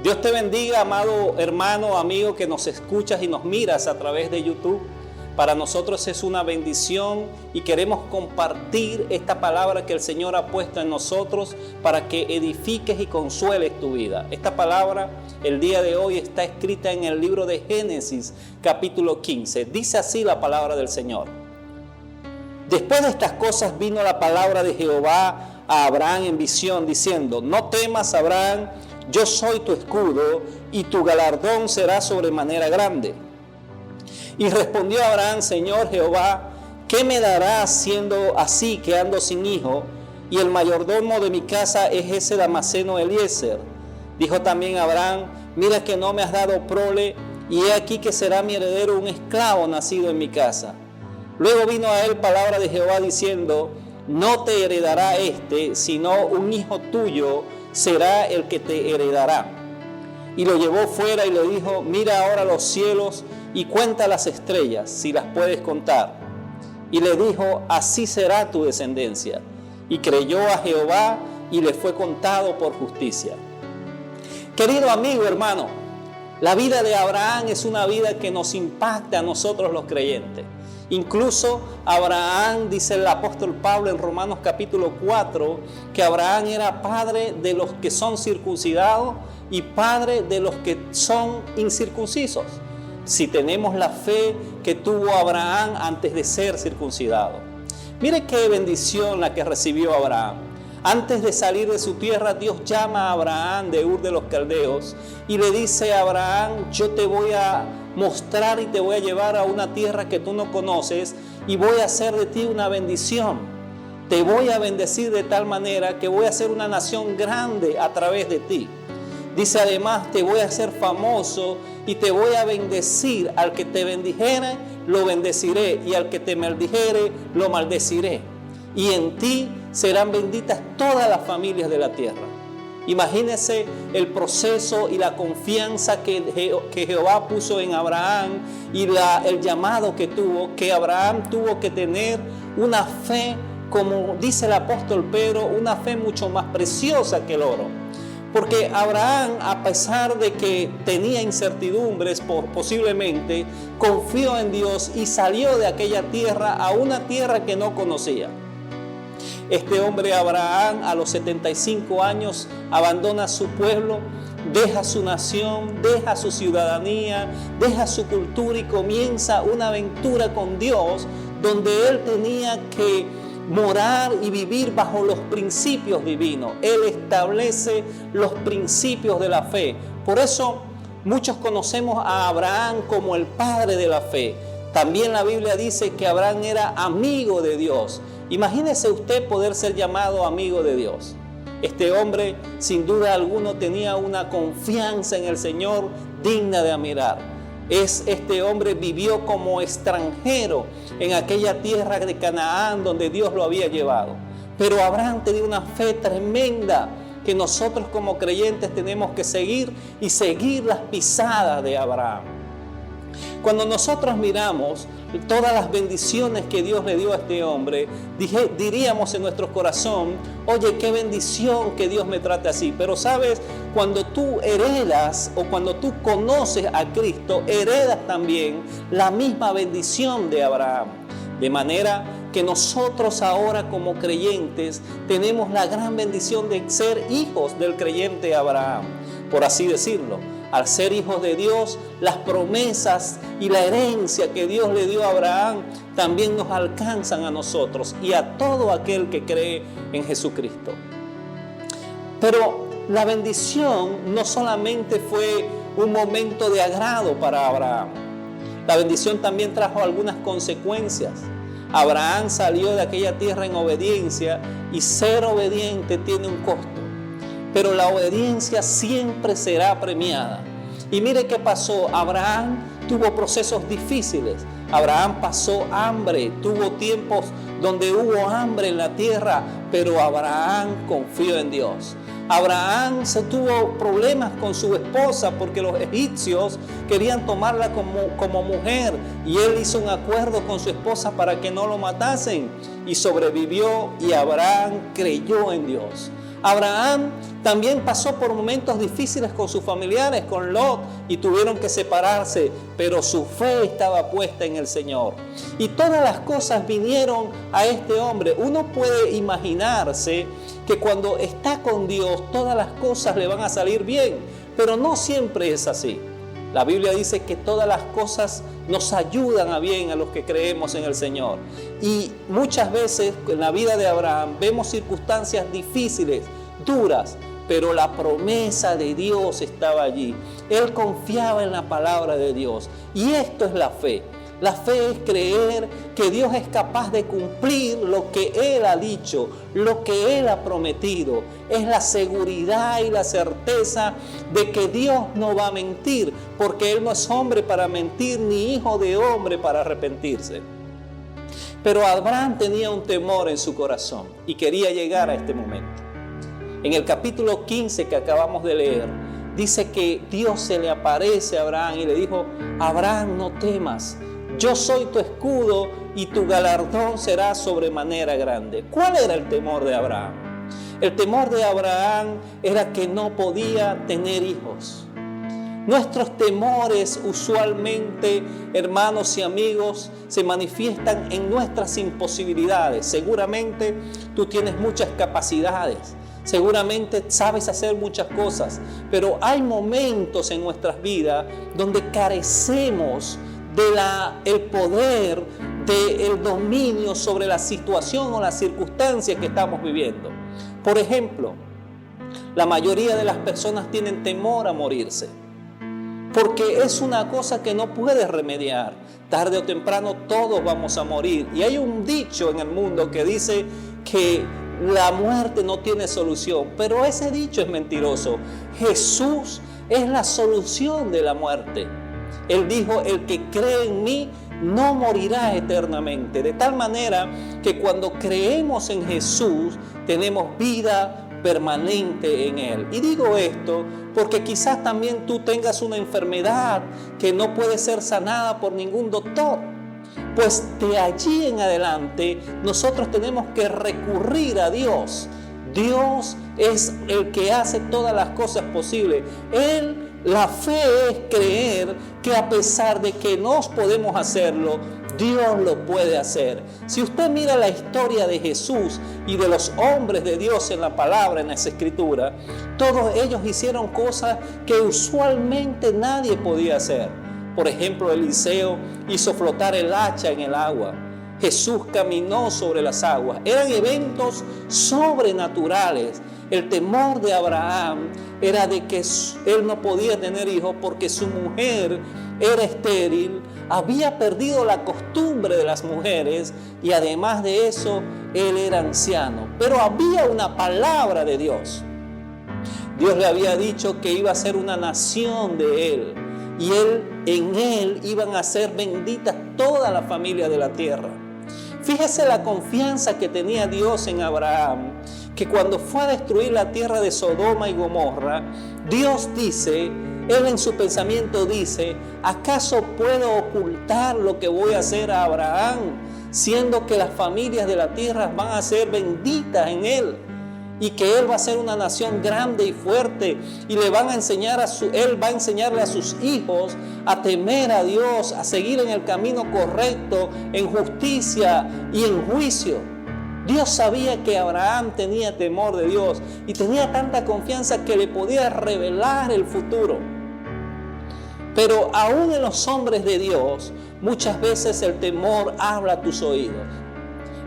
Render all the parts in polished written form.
Dios te bendiga, amado hermano, amigo que nos escuchas y nos miras a través de YouTube. Para nosotros es una bendición y queremos compartir esta palabra que el Señor ha puesto en nosotros para que edifiques y consueles tu vida. Esta palabra el día de hoy está escrita en el libro de Génesis, capítulo 15. Dice así la palabra del Señor. Después de estas cosas vino la palabra de Jehová a Abraham en visión, diciendo: No temas, Abraham, yo soy tu escudo, y tu galardón será sobremanera grande. Y respondió Abraham: Señor Jehová, ¿qué me darás siendo así que ando sin hijo? Y el mayordomo de mi casa es ese Damaseno Eliezer. Dijo también Abraham: Mira que no me has dado prole, y he aquí que será mi heredero un esclavo nacido en mi casa. Luego vino a él palabra de Jehová diciendo: No te heredará sino un hijo tuyo será el que te heredará. Y lo llevó fuera y le dijo: Mira ahora los cielos y cuenta las estrellas, si las puedes contar. Y le dijo: Así será tu descendencia. Y creyó a Jehová y le fue contado por justicia. Querido amigo, hermano, la vida de Abraham es una vida que nos impacta a nosotros los creyentes. Incluso Abraham, dice el apóstol Pablo en Romanos capítulo 4, que Abraham era padre de los que son circuncidados y padre de los que son incircuncisos. Si tenemos la fe que tuvo Abraham antes de ser circuncidado. Mire qué bendición la que recibió Abraham. Antes de salir de su tierra, Dios llama a Abraham de Ur de los Caldeos y le dice a Abraham: Yo te voy a mostrar y te voy a llevar a una tierra que tú no conoces y voy a hacer de ti una bendición. Te voy a bendecir de tal manera que voy a hacer una nación grande a través de ti. Dice además: te voy a hacer famoso y te voy a bendecir. Al que te bendijere, lo bendeciré, y al que te maldijere, lo maldeciré. Y en ti serán benditas todas las familias de la tierra. Imagínese el proceso y la confianza que Jehová puso en Abraham y el llamado que tuvo, que Abraham tuvo que tener una fe, como dice el apóstol Pedro, una fe mucho más preciosa que el oro. Porque Abraham, a pesar de que tenía incertidumbres posiblemente, confió en Dios y salió de aquella tierra a una tierra que no conocía. Este hombre Abraham a los 75 años abandona su pueblo, deja su nación, deja su ciudadanía, deja su cultura y comienza una aventura con Dios donde él tenía que morar y vivir bajo los principios divinos. Él establece los principios de la fe. Por eso muchos conocemos a Abraham como el padre de la fe. También la Biblia dice que Abraham era amigo de Dios. Imagínese usted poder ser llamado amigo de Dios. Este hombre, sin duda alguna, tenía una confianza en el Señor digna de admirar. Este hombre vivió como extranjero en aquella tierra de Canaán donde Dios lo había llevado. Pero Abraham tenía una fe tremenda que nosotros como creyentes tenemos que seguir y seguir las pisadas de Abraham. Cuando nosotros miramos todas las bendiciones que Dios le dio a este hombre, diríamos en nuestro corazón: oye, qué bendición que Dios me trate así. Pero sabes, cuando tú heredas o cuando tú conoces a Cristo, heredas también la misma bendición de Abraham. De manera que nosotros ahora como creyentes tenemos la gran bendición de ser hijos del creyente Abraham, por así decirlo. Al ser hijos de Dios, las promesas y la herencia que Dios le dio a Abraham también nos alcanzan a nosotros y a todo aquel que cree en Jesucristo. Pero la bendición no solamente fue un momento de agrado para Abraham. La bendición también trajo algunas consecuencias. Abraham salió de aquella tierra en obediencia y ser obediente tiene un costo. Pero la obediencia siempre será premiada. Y mire qué pasó. Abraham tuvo procesos difíciles. Abraham pasó hambre, tuvo tiempos donde hubo hambre en la tierra, pero Abraham confió en Dios. Abraham se tuvo problemas con su esposa porque los egipcios querían tomarla como mujer, y él hizo un acuerdo con su esposa para que no lo matasen, y sobrevivió, y Abraham creyó en Dios. Abraham también pasó por momentos difíciles con sus familiares, con Lot, y tuvieron que separarse, pero su fe estaba puesta en el Señor. Y todas las cosas vinieron a este hombre. Uno puede imaginarse que cuando está con Dios, todas las cosas le van a salir bien, pero no siempre es así. La Biblia dice que todas las cosas nos ayudan a bien a los que creemos en el Señor. Y muchas veces en la vida de Abraham vemos circunstancias difíciles, duras, pero la promesa de Dios estaba allí. Él confiaba en la palabra de Dios. Y esto es la fe. La fe es creer que Dios es capaz de cumplir lo que Él ha dicho, lo que Él ha prometido. Es la seguridad y la certeza de que Dios no va a mentir, porque Él no es hombre para mentir, ni hijo de hombre para arrepentirse. Pero Abraham tenía un temor en su corazón y quería llegar a este momento. En el capítulo 15 que acabamos de leer, dice que Dios se le aparece a Abraham y le dijo: Abraham, no temas. Yo soy tu escudo y tu galardón será sobremanera grande. ¿Cuál era el temor de Abraham? El temor de Abraham era que no podía tener hijos. Nuestros temores usualmente, hermanos y amigos, se manifiestan en nuestras imposibilidades. Seguramente tú tienes muchas capacidades. Seguramente sabes hacer muchas cosas. Pero hay momentos en nuestras vidas donde carecemos del poder, del dominio sobre la situación o las circunstancias que estamos viviendo. Por ejemplo, la mayoría de las personas tienen temor a morirse, porque es una cosa que no puedes remediar. Tarde o temprano todos vamos a morir. Y hay un dicho en el mundo que dice que la muerte no tiene solución, pero ese dicho es mentiroso. Jesús es la solución de la muerte. Él dijo: el que cree en mí no morirá eternamente. De tal manera que cuando creemos en Jesús, tenemos vida permanente en Él. Y digo esto porque quizás también tú tengas una enfermedad que no puede ser sanada por ningún doctor. Pues de allí en adelante nosotros tenemos que recurrir a Dios. Dios es el que hace todas las cosas posibles. La fe es creer que a pesar de que no podemos hacerlo, Dios lo puede hacer. Si usted mira la historia de Jesús y de los hombres de Dios en la palabra, en las escrituras, todos ellos hicieron cosas que usualmente nadie podía hacer. Por ejemplo, Eliseo hizo flotar el hacha en el agua. Jesús caminó sobre las aguas. Eran eventos sobrenaturales. El temor de Abraham era de que él no podía tener hijos porque su mujer era estéril, había perdido la costumbre de las mujeres y además de eso, él era anciano. Pero había una palabra de Dios. Dios le había dicho que iba a ser una nación de él y en él iban a ser benditas toda la familia de la tierra. Fíjese la confianza que tenía Dios en Abraham, que cuando fue a destruir la tierra de Sodoma y Gomorra, Dios dice, él en su pensamiento dice: ¿acaso puedo ocultar lo que voy a hacer a Abraham, siendo que las familias de la tierra van a ser benditas en él? Y que él va a ser una nación grande y fuerte, y le van a enseñar él va a enseñarle a sus hijos a temer a Dios, a seguir en el camino correcto, en justicia y en juicio. Dios sabía que Abraham tenía temor de Dios y tenía tanta confianza que le podía revelar el futuro. Pero aún en los hombres de Dios, muchas veces el temor habla a tus oídos.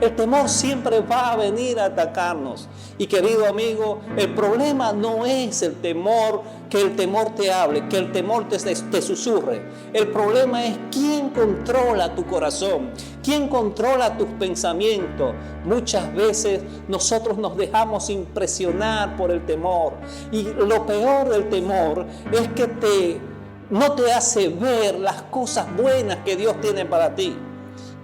El temor siempre va a venir a atacarnos. Y querido amigo, el problema no es el temor, que el temor te hable, que el temor te susurre. El problema es quién controla tu corazón, quién controla tus pensamientos. Muchas veces nosotros nos dejamos impresionar por el temor. Y lo peor del temor es que no te hace ver las cosas buenas que Dios tiene para ti.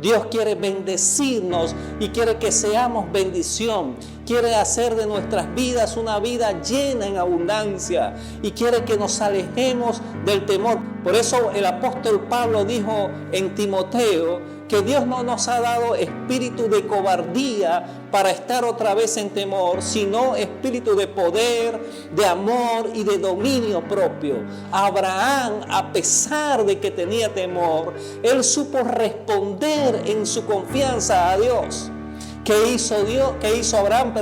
Dios quiere bendecirnos y quiere que seamos bendición. Quiere hacer de nuestras vidas una vida llena en abundancia y quiere que nos alejemos del temor. Por eso el apóstol Pablo dijo en Timoteo que Dios no nos ha dado espíritu de cobardía para estar otra vez en temor, sino espíritu de poder, de amor y de dominio propio. Abraham, a pesar de que tenía temor, él supo responder en su confianza a Dios. ¿Qué hizo Abraham?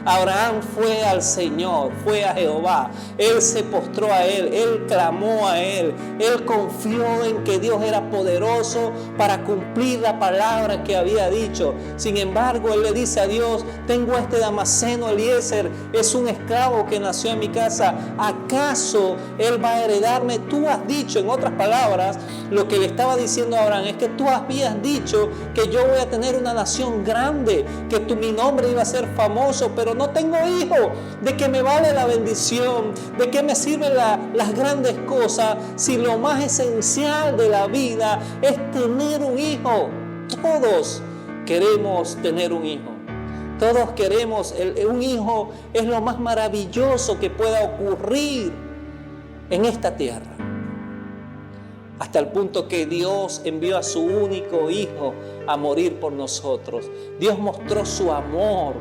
Abraham fue al Señor, fue a Jehová. Él se postró a Él, él clamó a Él. Él confió en que Dios era poderoso para cumplir la palabra que había dicho. Sin embargo, él le dice a Dios: tengo este Damaseno Eliezer, es un esclavo que nació en mi casa. ¿Acaso él va a heredarme? Tú has dicho, en otras palabras, lo que le estaba diciendo a Abraham es que tú habías dicho que yo voy a tener una nación grande, que mi nombre iba a ser famoso, pero no tengo hijo. ¿De qué me vale la bendición? ¿De qué me sirven las grandes cosas si lo más esencial de la vida es tener un hijo? Todos queremos tener un hijo. Todos queremos, un hijo es lo más maravilloso que pueda ocurrir en esta tierra. Hasta el punto que Dios envió a su único hijo a morir por nosotros. Dios mostró su amor.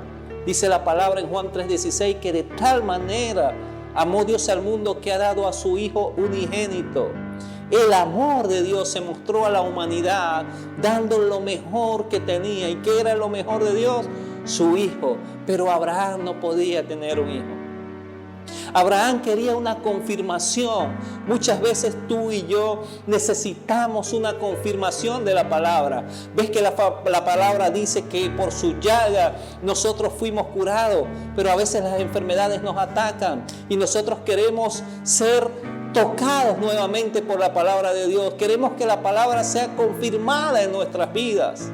Dice la palabra en Juan 3:16 que de tal manera amó Dios al mundo que ha dado a su hijo unigénito. El amor de Dios se mostró a la humanidad dando lo mejor que tenía. ¿Y qué era lo mejor de Dios? Su hijo. Pero Abraham no podía tener un hijo. Abraham quería una confirmación. Muchas veces tú y yo necesitamos una confirmación de la palabra. Ves que la palabra dice que por su llaga nosotros fuimos curados, pero a veces las enfermedades nos atacan y nosotros queremos ser tocados nuevamente por la palabra de Dios. Queremos que la palabra sea confirmada en nuestras vidas.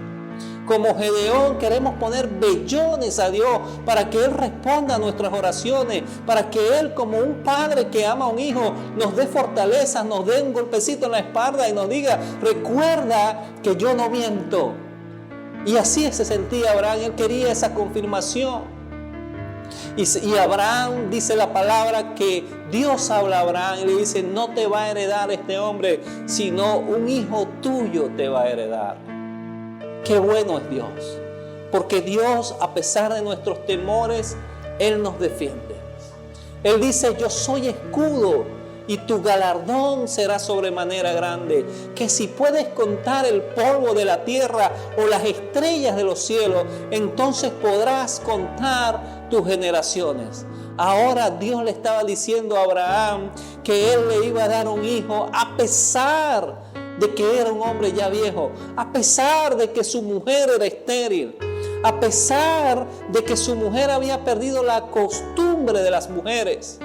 Como Gedeón queremos poner vellones a Dios para que Él responda a nuestras oraciones, para que Él, como un padre que ama a un hijo, nos dé fortaleza, nos dé un golpecito en la espalda y nos diga: recuerda que yo no miento. Y así se sentía Abraham. Él quería esa confirmación. Y Abraham, dice la palabra, que Dios habla a Abraham y le dice: no te va a heredar este hombre, sino un hijo tuyo te va a heredar. Qué bueno es Dios, porque Dios, a pesar de nuestros temores, Él nos defiende. Él dice: yo soy escudo y tu galardón será sobremanera grande, que si puedes contar el polvo de la tierra o las estrellas de los cielos, entonces podrás contar tus generaciones. Ahora Dios le estaba diciendo a Abraham que Él le iba a dar un hijo a pesar de que era un hombre ya viejo, a pesar de que su mujer era estéril, a pesar de que su mujer había perdido la costumbre de las mujeres.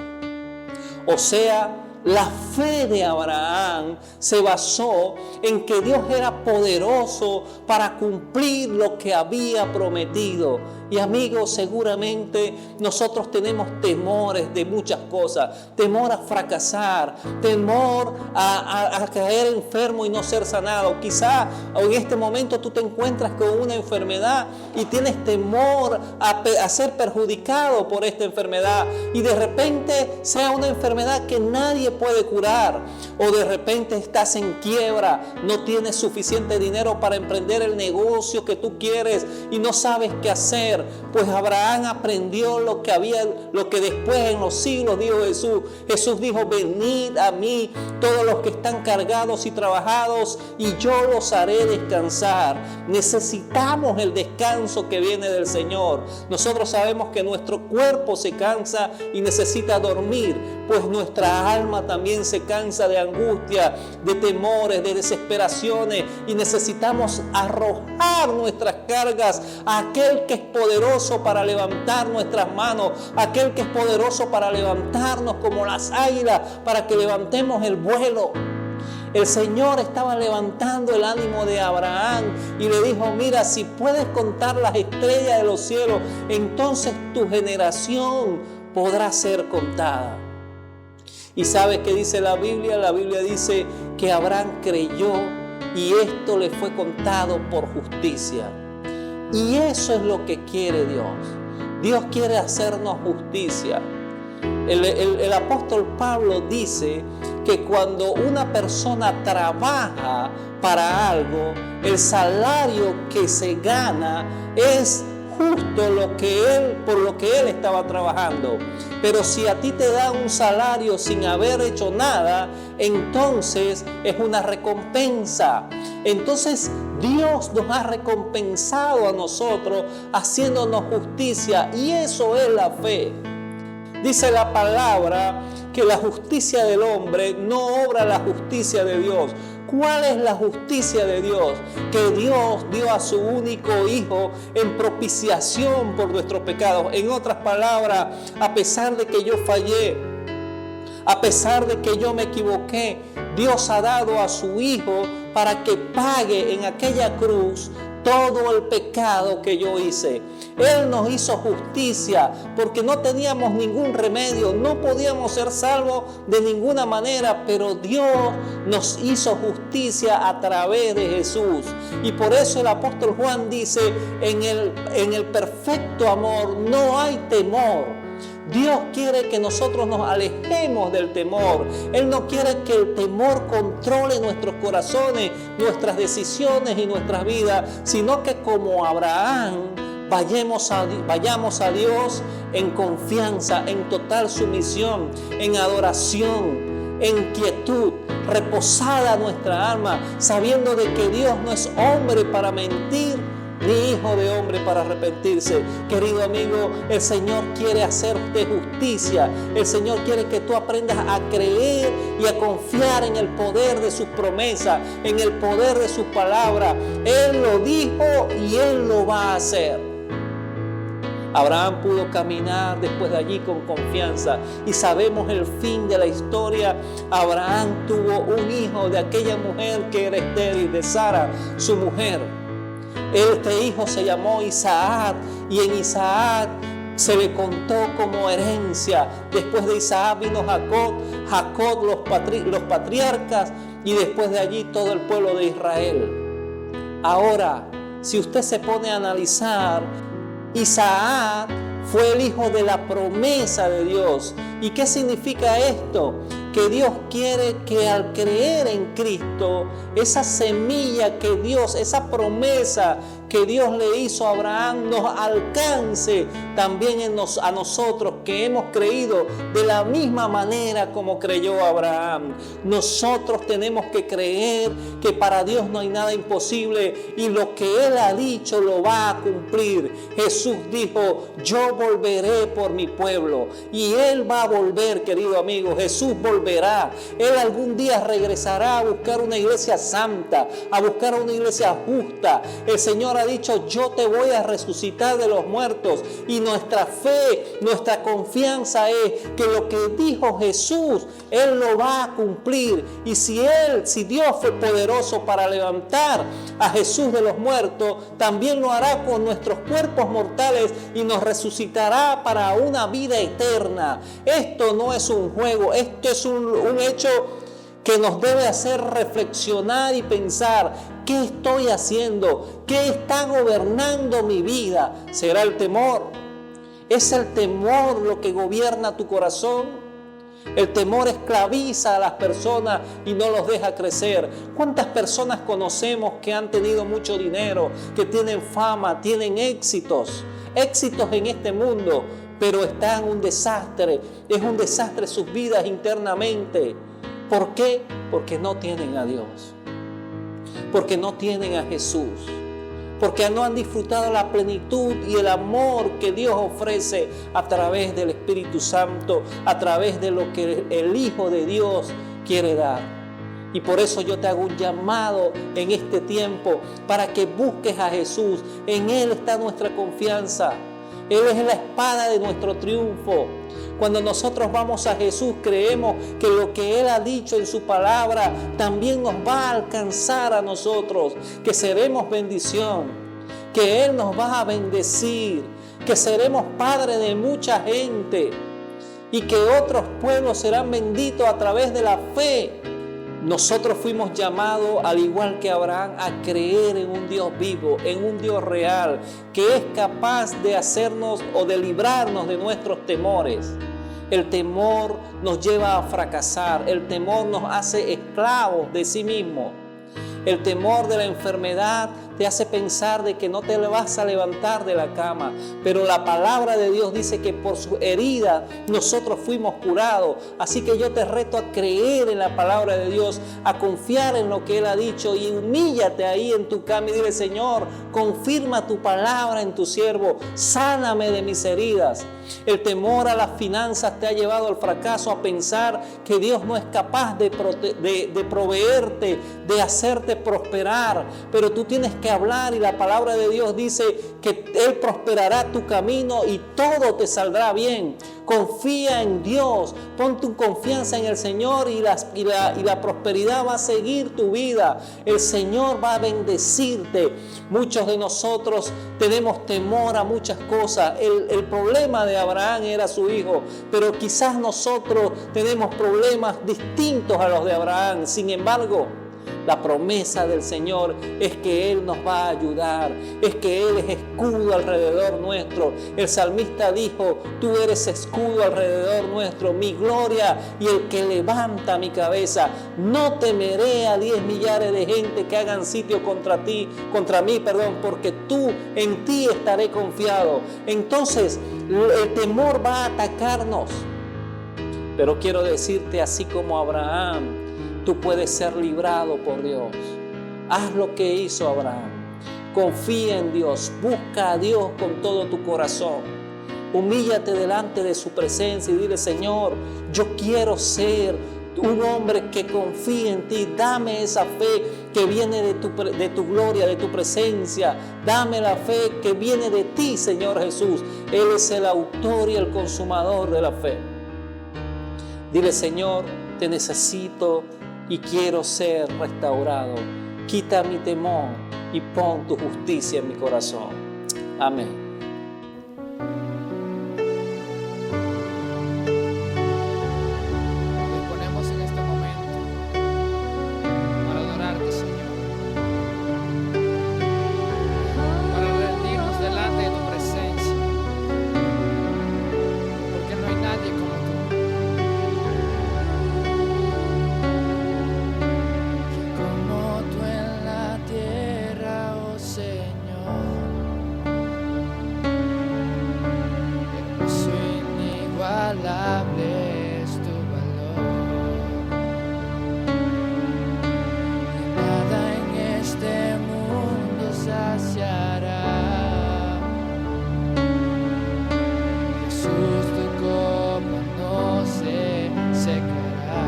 O sea, la fe de Abraham se basó en que Dios era poderoso para cumplir lo que había prometido. Y amigos, seguramente nosotros tenemos temores de muchas cosas. Temor a fracasar, temor a caer enfermo y no ser sanado. Quizá en este momento tú te encuentras con una enfermedad y tienes temor a ser perjudicado por esta enfermedad. Y de repente sea una enfermedad que nadie puede curar. O de repente estás en quiebra, no tienes suficiente dinero para emprender el negocio que tú quieres y no sabes qué hacer. Pues Abraham aprendió lo que después en los siglos dijo Jesús. Jesús dijo: venid a mí todos los que están cargados y trabajados y yo los haré descansar. Necesitamos el descanso que viene del Señor. Nosotros sabemos que nuestro cuerpo se cansa y necesita dormir, pues nuestra alma también se cansa de angustia, de temores, de desesperaciones, y necesitamos arrojar nuestras cargas a aquel que es poderoso para levantar nuestras manos, aquel que es poderoso para levantarnos como las águilas, para que levantemos el vuelo. El Señor estaba levantando el ánimo de Abraham y le dijo: mira, si puedes contar las estrellas de los cielos, entonces tu generación podrá ser contada. ¿Y sabes qué dice la Biblia? La Biblia dice que Abraham creyó y esto le fue contado por justicia. Y eso es lo que quiere Dios. Dios quiere hacernos justicia. El apóstol Pablo dice que cuando una persona trabaja para algo, el salario que se gana es justo por lo que él estaba trabajando. Pero si a ti te dan un salario sin haber hecho nada, entonces es una recompensa. Entonces Dios nos ha recompensado a nosotros haciéndonos justicia, y eso es la fe. Dice la palabra que la justicia del hombre no obra la justicia de Dios. ¿Cuál es la justicia de Dios? Que Dios dio a su único Hijo en propiciación por nuestros pecados. En otras palabras, a pesar de que yo fallé, a pesar de que yo me equivoqué, Dios ha dado a su Hijo para que pague en aquella cruz todo el pecado que yo hice. Él nos hizo justicia porque no teníamos ningún remedio, no podíamos ser salvos de ninguna manera, pero Dios nos hizo justicia a través de Jesús. Y por eso el apóstol Juan dice, en el perfecto amor no hay temor. Dios quiere que nosotros nos alejemos del temor. Él no quiere que el temor controle nuestros corazones, nuestras decisiones y nuestras vidas, sino que como Abraham vayamos a Dios en confianza, en total sumisión, en adoración, en quietud, reposada nuestra alma, sabiendo de que Dios no es hombre para mentir, ni hijo de hombre para arrepentirse. Querido amigo, el Señor quiere hacerte justicia. El Señor quiere que tú aprendas a creer y a confiar en el poder de sus promesas, en el poder de sus palabras. Él lo dijo y Él lo va a hacer. Abraham pudo caminar después de allí con confianza, y sabemos el fin de la historia. Abraham tuvo un hijo de aquella mujer que era estéril, de Sara, su mujer. Este hijo se llamó Isaac, y en Isaac se le contó como herencia. Después de Isaac vino Jacob, los patriarcas, y después de allí todo el pueblo de Israel. Ahora, si usted se pone a analizar, Isaac fue el hijo de la promesa de Dios. ¿Y qué significa esto? Que Dios quiere que al creer en Cristo, esa semilla que Dios, esa promesa que Dios le hizo a Abraham, nos alcance también a nosotros que hemos creído de la misma manera como creyó Abraham. Nosotros tenemos que creer que para Dios no hay nada imposible, y lo que Él ha dicho lo va a cumplir. Jesús dijo, yo volveré por mi pueblo, y Él va a volver, querido amigo. Jesús volverá. Él algún día regresará a buscar una iglesia santa, a buscar una iglesia justa. El Señor ha dicho, yo te voy a resucitar de los muertos, y nuestra fe, nuestra confianza es que lo que dijo Jesús, Él lo va a cumplir. Y si Dios fue poderoso para levantar a Jesús de los muertos, también lo hará con nuestros cuerpos mortales y nos resucitará para una vida eterna. Esto no es un juego, esto es un hecho que nos debe hacer reflexionar y pensar, ¿qué estoy haciendo? ¿Qué está gobernando mi vida? ¿Será el temor? ¿Es el temor lo que gobierna tu corazón? El temor esclaviza a las personas y no los deja crecer. ¿Cuántas personas conocemos que han tenido mucho dinero, que tienen fama, tienen éxitos en este mundo, pero están en un desastre? Es un desastre sus vidas internamente. ¿Por qué? Porque no tienen a Dios, porque no tienen a Jesús, porque no han disfrutado la plenitud y el amor que Dios ofrece a través del Espíritu Santo, a través de lo que el Hijo de Dios quiere dar. Y por eso yo te hago un llamado en este tiempo para que busques a Jesús. En Él está nuestra confianza. Él es la espada de nuestro triunfo. Cuando nosotros vamos a Jesús, creemos que lo que Él ha dicho en su palabra también nos va a alcanzar a nosotros, que seremos bendición, que Él nos va a bendecir, que seremos padres de mucha gente y que otros pueblos serán benditos a través de la fe Nosotros fuimos llamados, al igual que Abraham, a creer en un Dios vivo, en un Dios real, que es capaz de hacernos o de librarnos de nuestros temores. El temor nos lleva a fracasar, el temor nos hace esclavos de sí mismo. El temor de la enfermedad te hace pensar de que no te vas a levantar de la cama. Pero la palabra de Dios dice que por su herida nosotros fuimos curados. Así que yo te reto a creer en la palabra de Dios, a confiar en lo que Él ha dicho y humíllate ahí en tu cama y dile: Señor, confirma tu palabra en tu siervo, sáname de mis heridas. El temor a las finanzas te ha llevado al fracaso, a pensar que Dios no es capaz de proveerte, de hacerte prosperar. Pero tú tienes que hablar y la palabra de Dios dice que Él prosperará tu camino y todo te saldrá bien. Confía en Dios, pon tu confianza en el Señor y la prosperidad va a seguir tu vida. El Señor va a bendecirte. Muchos de nosotros tenemos temor a muchas cosas. El problema de Abraham era su hijo, pero quizás nosotros tenemos problemas distintos a los de Abraham. Sin embargo, la promesa del Señor es que Él nos va a ayudar, es que Él es escudo alrededor nuestro. El salmista dijo: tú eres escudo alrededor nuestro, mi gloria y el que levanta mi cabeza. No temeré a 10 millares de gente que hagan sitio contra mí, porque en ti estaré confiado. Entonces, el temor va a atacarnos. Pero quiero decirte, así como Abraham, tú puedes ser librado por Dios. Haz lo que hizo Abraham. Confía en Dios. Busca a Dios con todo tu corazón. Humíllate delante de su presencia y dile: Señor, yo quiero ser un hombre que confíe en ti. Dame esa fe que viene de tu gloria, de tu presencia. Dame la fe que viene de ti, Señor Jesús. Él es el autor y el consumador de la fe. Dile: Señor, te necesito y quiero ser restaurado. Quita mi temor y pon tu justicia en mi corazón. Amén. Nos ponemos en este momento para adorarte, Señor, para rendirnos delante de tu presencia, porque no hay nadie como tú. Como tú en la tierra, oh Señor, hermoso e inigualable es tu valor. Nada en este mundo saciará. Jesús, tu copa no se secará.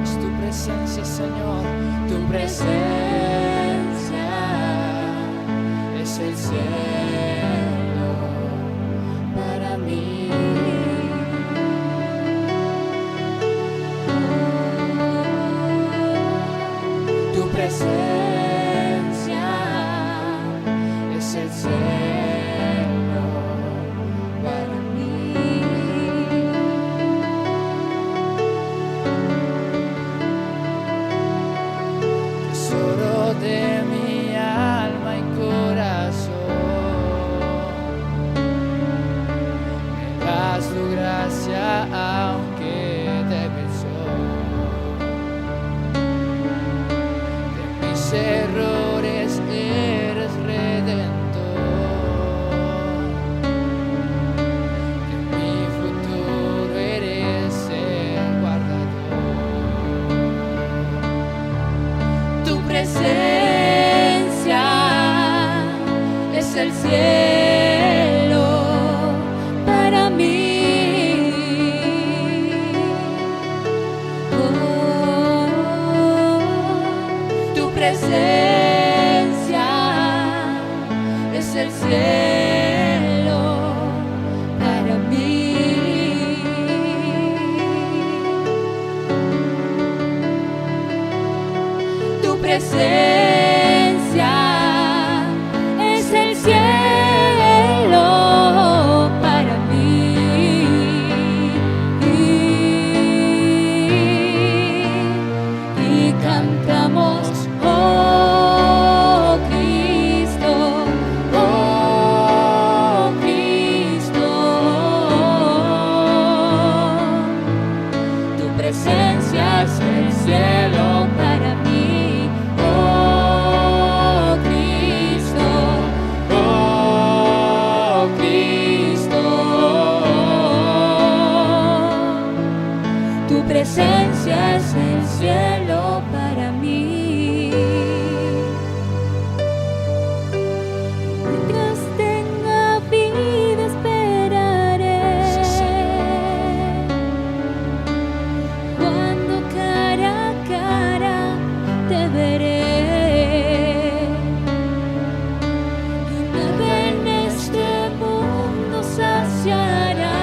Es tu presencia, Señor, tu presencia es el cielo para mí. Tu presencia es el cielo para mí. Tesoro de mi alma y corazón, presencia es el cielo para mí. Mientras tenga vida esperaré. Sí, Señor. Cuando cara a cara te veré. Y nada en este mundo saciará.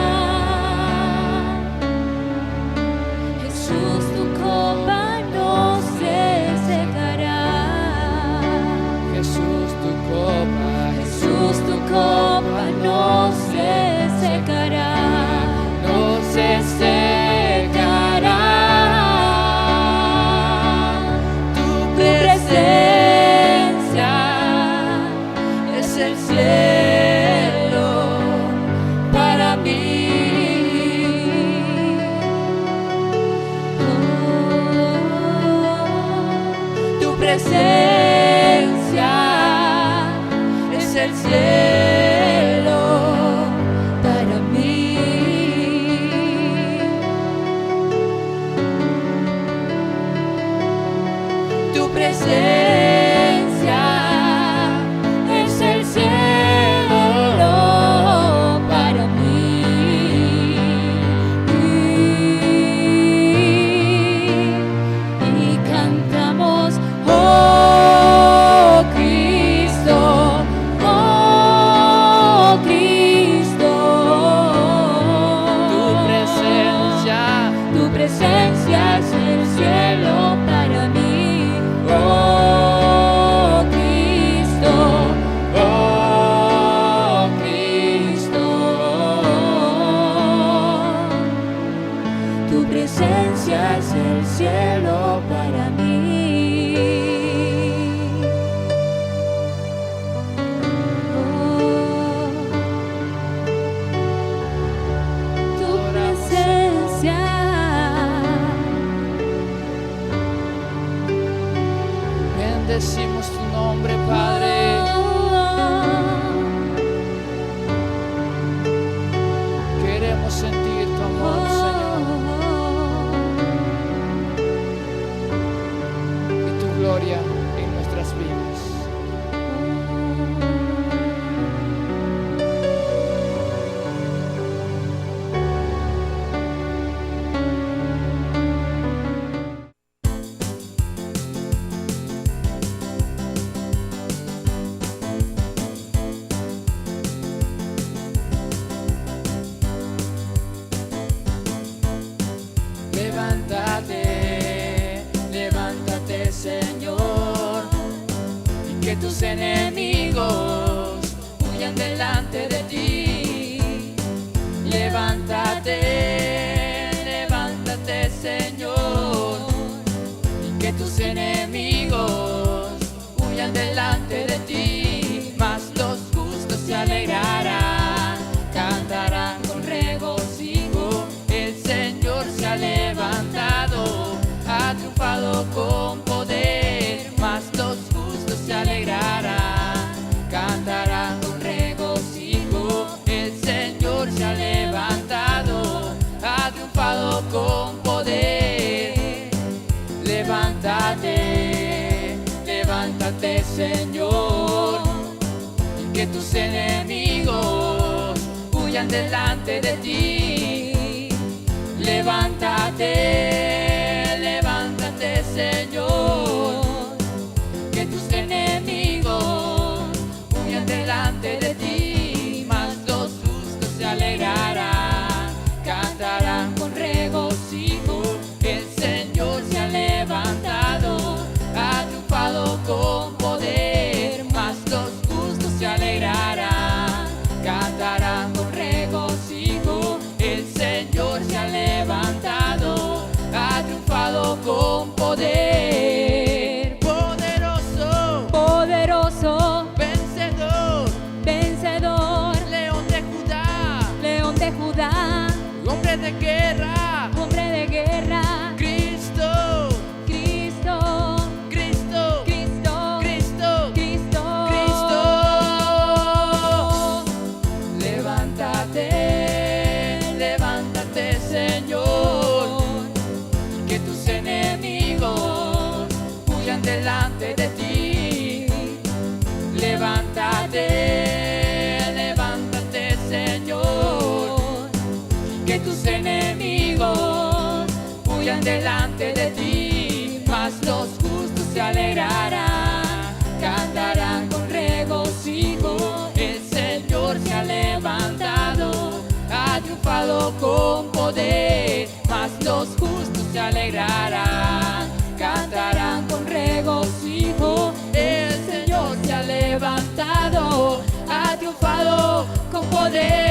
Jesús, tu copa no se secará. Jesús, tu copa. Jesús, tu copa no se secará. No se secará. Tu Presencia es el cielo para mí. Tu presencia es el cielo para mí. Tu presencia es el cielo para mí. Y cantamos, oh Cristo, oh Cristo. Tu presencia es el cielo para mí. Oh Cristo, oh Cristo. Tu presencia es el cielo para mí. Tu presencia. Bendecimos tu nombre, Padre. Queremos sentir tu amor, Señor, y tu gloria en nuestras vidas. Levántate, levántate, Señor, y que tus enemigos huyan delante de ti. Levántate, levántate, Señor, y que tus enemigos huyan delante de ti. Mas los justos se alegrarán, cantarán con regocijo. El Señor se ha levantado, ha triunfado con poder. Mas los justos se alegrarán, cantarán con regocijo. El Señor se ha levantado, ha triunfado con poder. Levántate, levántate, Señor, y que tus enemigos huyan delante de ti. Levántate, levántate, Señor, que tus enemigos huyan delante de ti. Mas los justos se alegrarán, cantarán con regocijo. El Señor se ha levantado, ha triunfado con poder. Mas los justos se alegrarán, cantarán con regocijo. El Señor se ha levantado, ha triunfado con poder. Poderoso, Poderoso, vencedor, vencedor, León de Judá, León de Judá, hombre de guerra, hombre de guerra. Cristo, Cristo, Cristo, Cristo, Cristo, Cristo, Cristo. Levántate, levántate, Señor, delante de ti, mas los justos se alegrarán, cantarán con regocijo. El Señor se ha levantado, ha triunfado con poder, mas los justos se alegrarán, cantarán con regocijo. El Señor se ha levantado, ha triunfado con poder.